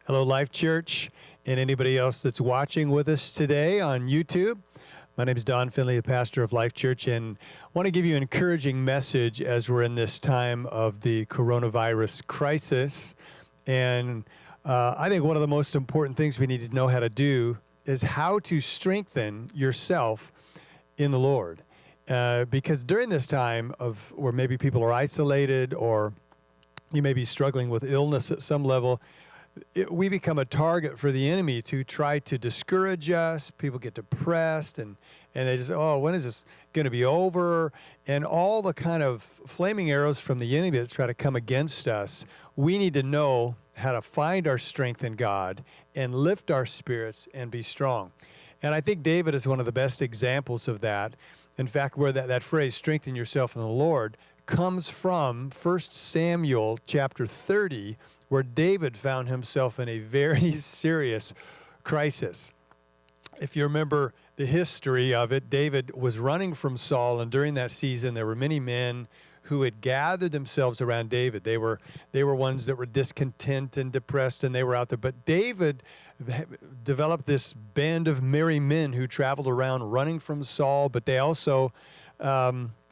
Hello, Life Church, and anybody else that's watching with us today on YouTube. My name is Don Finley, the pastor of Life Church, and I want to give you an encouraging message as we're in this time of the coronavirus crisis. And I think one of the most important things we need to know how to do is how to strengthen yourself in the Lord. Because during this time of where maybe people are isolated or you may be struggling with illness at some level, we become a target for the enemy to try to discourage us. People get depressed and they just, oh, when is this going to be over? And all the kind of flaming arrows from the enemy that try to come against us. We need to know how to find our strength in God and lift our spirits and be strong. And I think David is one of the best examples of that. In fact, where that phrase, strengthen yourself in the Lord, comes from 1 Samuel chapter 30, where David found himself in a very serious crisis. If you remember the history of it, David was running from Saul, and during that season, there were many men who had gathered themselves around David. They were ones that were discontent and depressed, and they were out there. But David developed this band of merry men who traveled around running from Saul, but they also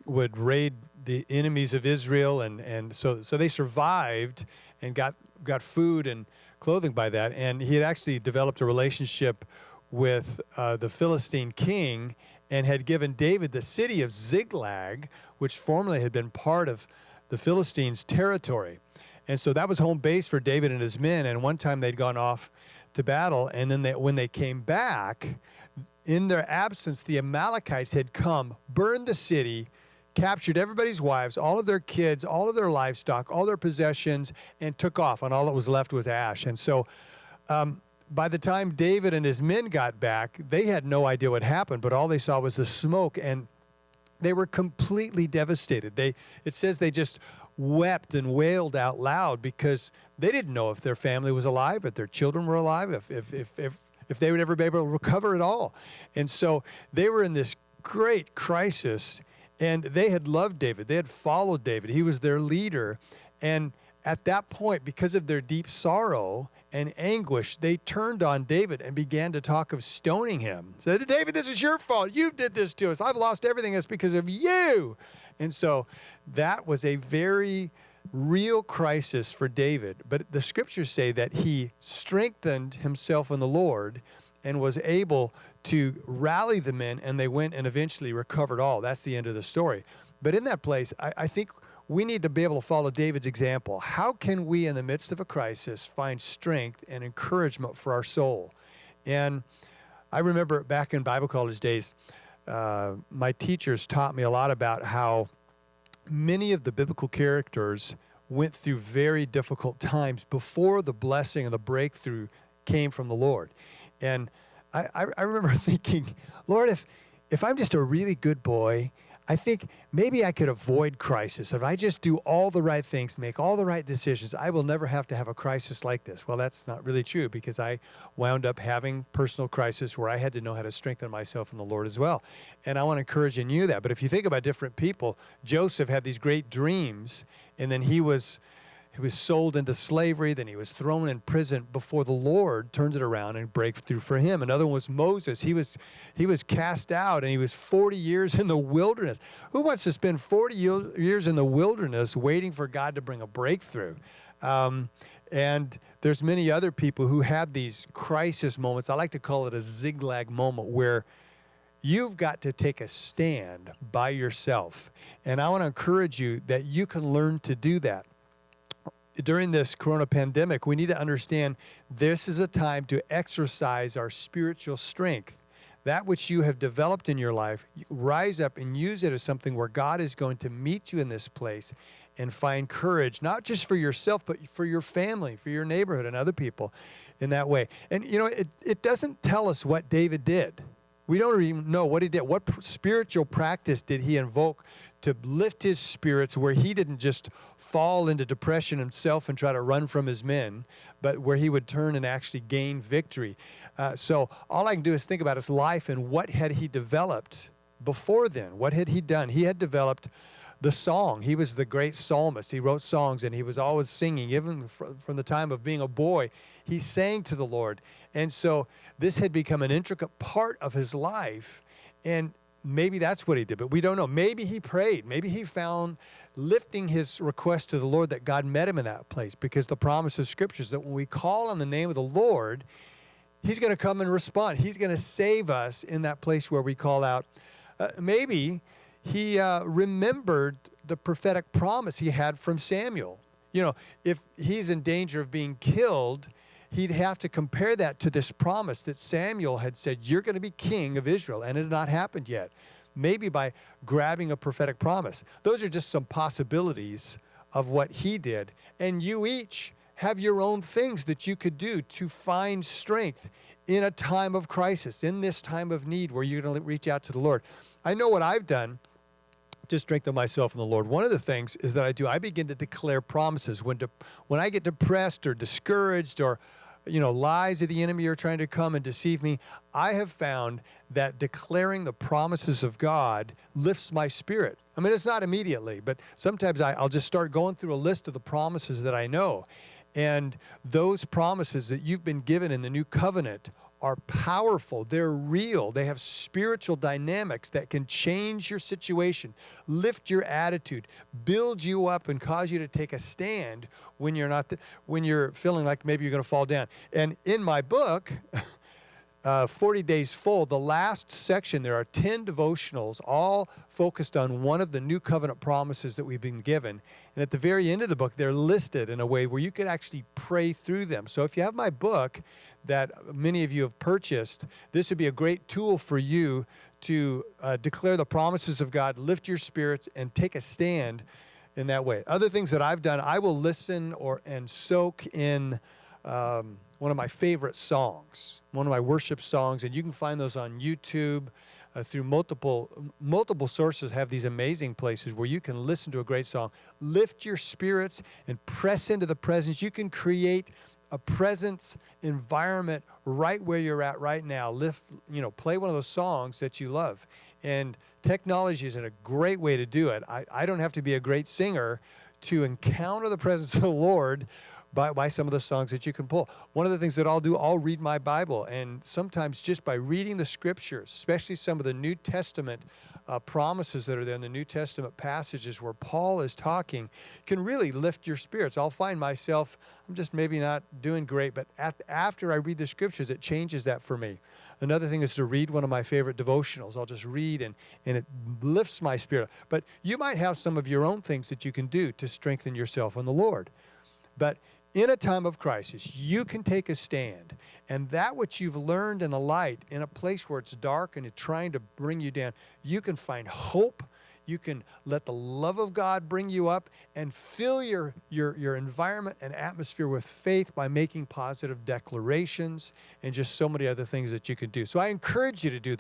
would raid the enemies of Israel, and so they survived and got food and clothing by that. And he had actually developed a relationship with the Philistine king and had given David the city of Ziklag, which formerly had been part of the Philistines' territory. And so that was home base for David and his men. And one time they'd gone off to battle, and then when they came back, in their absence, the Amalekites had come, burned the city, captured everybody's wives, all of their kids, all of their livestock, all their possessions, and took off, and all that was left was ash. And so by the time David and his men got back, they had no idea what happened, but all they saw was the smoke, and they were completely devastated. It says they just wept and wailed out loud because they didn't know if their family was alive, if their children were alive, if they would ever be able to recover at all. And so they were in this great crisis. And they had loved David. They had followed David. He was their leader. And at that point, because of their deep sorrow and anguish, they turned on David and began to talk of stoning him. Said, David, this is your fault. You did this to us. I've lost everything. It's because of you. And so that was a very real crisis for David. But the scriptures say that he strengthened himself in the Lord and was able to rally the men, and they went and eventually recovered all. That's the end of the story. But in that place, I think we need to be able to follow David's example. How can we, in the midst of a crisis, find strength and encouragement for our soul? And I remember back in Bible college days, my teachers taught me a lot about how many of the biblical characters went through very difficult times before the blessing and the breakthrough came from the Lord. And I remember thinking, Lord, if I'm just a really good boy, I think maybe I could avoid crisis. If I just do all the right things, make all the right decisions, I will never have to have a crisis like this. Well, that's not really true, because I wound up having personal crisis where I had to know how to strengthen myself in the Lord as well. And I want to encourage in you that. But if you think about different people, Joseph had these great dreams, and then he was sold into slavery, then he was thrown in prison before the Lord turned it around and breakthrough for him. Another one was Moses. He was cast out, and he was 40 years in the wilderness. Who wants to spend 40 years in the wilderness waiting for God to bring a breakthrough? And there's many other people who had these crisis moments. I like to call it a zigzag moment, where you've got to take a stand by yourself. And I want to encourage you that you can learn to do that. During this corona pandemic, we need to understand this is a time to exercise our spiritual strength. That which you have developed in your life, rise up and use it as something where God is going to meet you in this place and find courage, not just for yourself, but for your family, for your neighborhood and other people in that way. And, you know, it doesn't tell us what David did. We don't even know what he did. What spiritual practice did he invoke to lift his spirits, where he didn't just fall into depression himself and try to run from his men, but where he would turn and actually gain victory. So all I can do is think about his life and what had he developed before then. What had he done? He had developed the song. He was the great psalmist. He wrote songs, and he was always singing. Even from the time of being a boy, he sang to the Lord. And so this had become an intricate part of his life, and maybe that's what he did, but we don't know. Maybe he prayed. Maybe he found lifting his request to the Lord that God met him in that place, because the promise of Scripture is that when we call on the name of the Lord, he's going to come and respond. He's going to save us in that place where we call out. Maybe he remembered the prophetic promise he had from Samuel. You know, if he's in danger of being killed, he'd have to compare that to this promise that Samuel had said, you're going to be king of Israel, and it had not happened yet. Maybe by grabbing a prophetic promise. Those are just some possibilities of what he did. And you each have your own things that you could do to find strength in a time of crisis, in this time of need where you're going to reach out to the Lord. I know what I've done to strengthen myself in the Lord. One of the things is that I begin to declare promises. When I get depressed or discouraged, or lies of the enemy are trying to come and deceive me, I have found that declaring the promises of God lifts my spirit. I mean, it's not immediately, but sometimes I'll just start going through a list of the promises that I know. And those promises that you've been given in the new covenant are powerful. They're real. They have spiritual dynamics that can change your situation, lift your attitude, build you up, and cause you to take a stand when you're feeling like maybe you're going to fall down. And in my book, 40 Days Full, the last section, there are 10 devotionals, all focused on one of the new covenant promises that we've been given. And at the very end of the book, they're listed in a way where you can actually pray through them. So if you have my book that many of you have purchased, this would be a great tool for you to declare the promises of God, lift your spirits, and take a stand in that way. Other things that I've done, I will listen and soak in one of my favorite songs, one of my worship songs, and you can find those on YouTube through multiple sources. Have these amazing places where you can listen to a great song, lift your spirits, and press into the presence. You can create a presence environment right where you're at right now. Play one of those songs that you love. And technology is a great way to do it. I don't have to be a great singer to encounter the presence of the Lord by some of the songs that you can pull. One of the things that I'll do, I'll read my Bible, and sometimes just by reading the Scriptures, especially some of the New Testament promises that are there in the New Testament passages where Paul is talking, can really lift your spirits. I'll find myself, I'm just maybe not doing great, but after I read the Scriptures, it changes that for me. Another thing is to read one of my favorite devotionals. I'll just read, and it lifts my spirit. But you might have some of your own things that you can do to strengthen yourself in the Lord. But in a time of crisis, you can take a stand, and that which you've learned in the light, in a place where it's dark and it's trying to bring you down, you can find hope. You can let the love of God bring you up and fill your environment and atmosphere with faith by making positive declarations and just so many other things that you can do. So I encourage you to do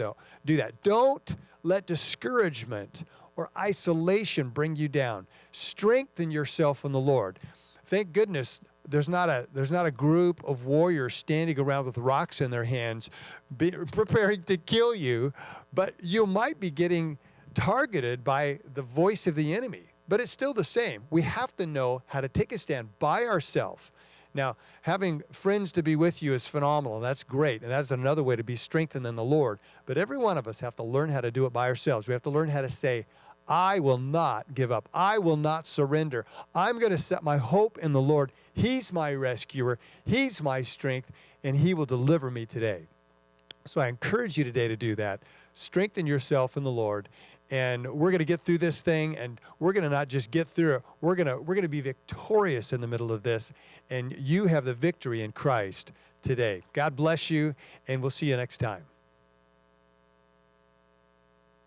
that. Don't let discouragement or isolation bring you down. Strengthen yourself in the Lord. Thank goodness there's not a group of warriors standing around with rocks in their hands preparing to kill you, but you might be getting targeted by the voice of the enemy. But it's still the same. We have to know how to take a stand by ourselves. Now, having friends to be with you is phenomenal. That's great, and that's another way to be strengthened in the Lord. But every one of us have to learn how to do it by ourselves. We have to learn how to say, I will not give up. I will not surrender. I'm going to set my hope in the Lord. He's my rescuer. He's my strength, and He will deliver me today. So I encourage you today to do that. Strengthen yourself in the Lord, and we're going to get through this thing, and we're going to not just get through it. We're going to be victorious in the middle of this, and you have the victory in Christ today. God bless you, and we'll see you next time.